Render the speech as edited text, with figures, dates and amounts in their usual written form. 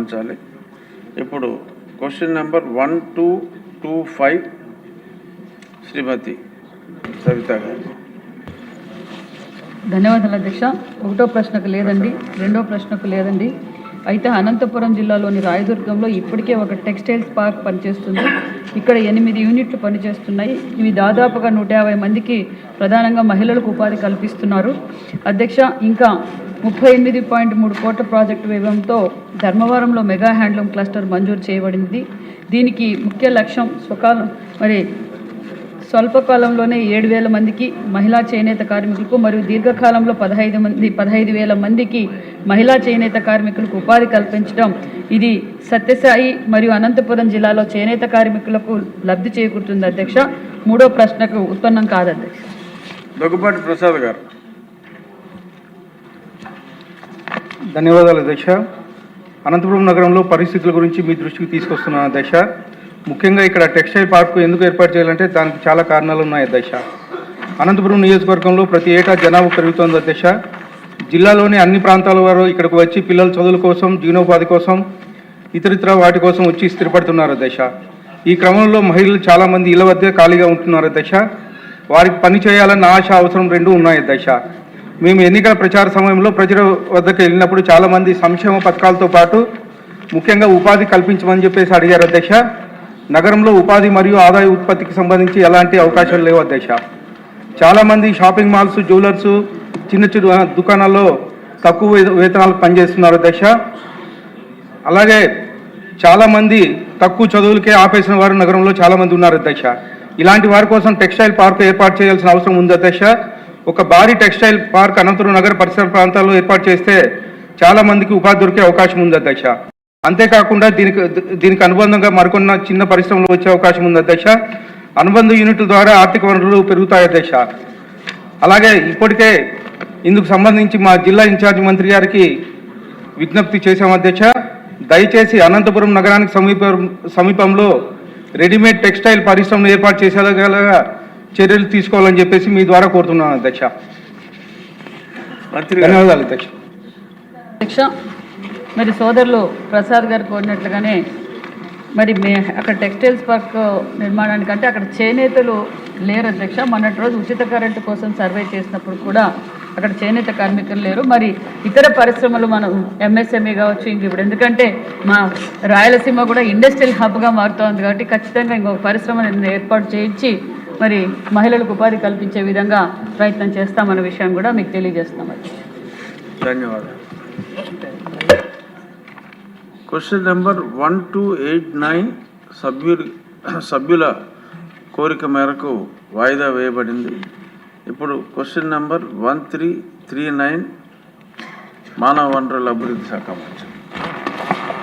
గమనించాలి. ఇప్పుడు question number 1225 శ్రీమతి సవిత గారు. ధన్యవాదాలు అధ్యక్ష. ఒకటో ప్రశ్నకు లేదండి, రెండో ప్రశ్నకు లేదండి. అయితే అనంతపురం జిల్లాలోని రాయదుర్గంలో ఇప్పటికే ఒక టెక్స్టైల్స్ పార్క్ పనిచేస్తుంది. ఇక్కడ 8 యూనిట్లు పనిచేస్తున్నాయి. ఇవి దాదాపుగా 150 మందికి, ప్రధానంగా మహిళలకు ఉపాధి కల్పిస్తున్నారు. అధ్యక్ష, ఇంకా 38.3 కోట్ల ప్రాజెక్టు వ్యయంతో ధర్మవరంలో మెగా హ్యాండ్లూమ్ క్లస్టర్ మంజూరు చేయబడింది. దీనికి ముఖ్య లక్ష్యం స్వల్పకాలంలోనే 7,000 మందికి మహిళా చేనేత కార్మికులకు మరియు దీర్ఘకాలంలో 15,000 మందికి మహిళా చేనేత కార్మికులకు ఉపాధి కల్పించడం. ఇది సత్యసాయి మరియు అనంతపురం జిల్లాలో చేనేత కార్మికులకు లబ్ధి చేకూరుతుంది అధ్యక్ష. మూడో ప్రశ్నకు ఉత్పన్నం కాదు అధ్యక్ష. దగ్గుబాటి ప్రసాద్ గారు. ధన్యవాదాలు అధ్యక్ష. అనంతపురం నగరంలో పరిస్థితుల గురించి మీ దృష్టికి తీసుకొస్తున్నాను అధ్యక్ష. ముఖ్యంగా ఇక్కడ టెక్స్టైల్ పార్కు ఎందుకు ఏర్పాటు చేయాలంటే దానికి చాలా కారణాలు ఉన్నాయి అధ్యక్ష. అనంతపురం నియోజకవర్గంలో ప్రతి ఏటా జనాభా పెరుగుతోంది అధ్యక్ష. జిల్లాలోని అన్ని ప్రాంతాల వారు ఇక్కడికి వచ్చి పిల్లల చదువుల కోసం, జీవనోపాధి కోసం, ఇతరితర వాటి కోసం వచ్చి స్థిరపడుతున్నారు అధ్యక్ష. ఈ క్రమంలో మహిళలు చాలామంది ఇళ్ల వద్దే ఖాళీగా ఉంటున్నారు అధ్యక్ష. వారికి పని చేయాలన్న ఆశ, అవసరం రెండూ ఉన్నాయి అధ్యక్ష. మేము ఎన్నికల ప్రచార సమయంలో ప్రజల వద్దకు వెళ్ళినప్పుడు చాలామంది సంక్షేమ పథకాలతో పాటు ముఖ్యంగా ఉపాధి కల్పించమని చెప్పేసి అడిగారు అధ్యక్ష. నగరంలో ఉపాధి మరియు ఆదాయ ఉత్పత్తికి సంబంధించి ఎలాంటి అవకాశాలు లేవు అధ్యక్ష. చాలామంది షాపింగ్ మాల్స్, జ్యువెలర్స్, చిన్న చిన్న దుకాణాల్లో తక్కువ వేతనాలకు పనిచేస్తున్నారు అధ్యక్ష. అలాగే చాలామంది తక్కువ చదువులకే ఆపేసిన వారు నగరంలో చాలామంది ఉన్నారు అధ్యక్ష. ఇలాంటి వారి కోసం టెక్స్టైల్ పార్క్ ఏర్పాటు చేయాల్సిన అవసరం ఉంది అధ్యక్ష. ఒక భారీ టెక్స్టైల్ పార్క్ అనంతపురం నగర పరిసర ప్రాంతాల్లో ఏర్పాటు చేస్తే చాలామందికి ఉపాధి దొరికే అవకాశం ఉంది అధ్యక్ష. అంతేకాకుండా దీనికి అనుబంధంగా మరికొన్న చిన్న పరిశ్రమలు వచ్చే అవకాశం ఉంది అధ్యక్ష. అనుబంధ యూనిట్ల ద్వారా ఆర్థిక వనరులు పెరుగుతాయి అధ్యక్ష. అలాగే ఇప్పటికే ఇందుకు సంబంధించి మా జిల్లా ఇన్ఛార్జ్ మంత్రి గారికి విజ్ఞప్తి చేశాం అధ్యక్ష. దయచేసి అనంతపురం నగరానికి సమీపంలో రెడీమేడ్ టెక్స్టైల్ పరిశ్రమను ఏర్పాటు చేసేలాగా చర్యలు తీసుకోవాలని చెప్పేసి మీ ద్వారా కోరుతున్నాను అధ్యక్ష. ధన్యవాదాలు అధ్యక్ష. మరి సోదరులు ప్రసాద్ గారు కోరినట్లుగానే అక్కడ టెక్స్టైల్స్ పార్క్ నిర్మాణానికంటే అక్కడ చేనేతలు లేరు అధ్యక్ష. మొన్నటి రోజు ఉచిత కరెంటు కోసం సర్వే చేసినప్పుడు కూడా అక్కడ చేనేత కార్మికులు లేరు. మరి ఇతర పరిశ్రమలు మనం ఎంఎస్ఎంఈ కావచ్చు, ఇప్పుడు ఎందుకంటే మా రాయలసీమ కూడా ఇండస్ట్రియల్ హబ్గా మారుతోంది కాబట్టి ఖచ్చితంగా ఇంకొక పరిశ్రమను ఏర్పాటు చేయించి మరి మహిళలకు ఉపాధి కల్పించే విధంగా ప్రయత్నం చేస్తామన్న విషయం కూడా మీకు తెలియజేస్తున్నాం అధ్యక్ష. ధన్యవాదాలు. క్వశ్చన్ నెంబర్ 1289 సభ్యుల కోరిక మేరకు వాయిదా వేయబడింది. ఇప్పుడు క్వశ్చన్ నెంబర్ 1339 మానవ వనరుల అభివృద్ధి శాఖ మంత్రి.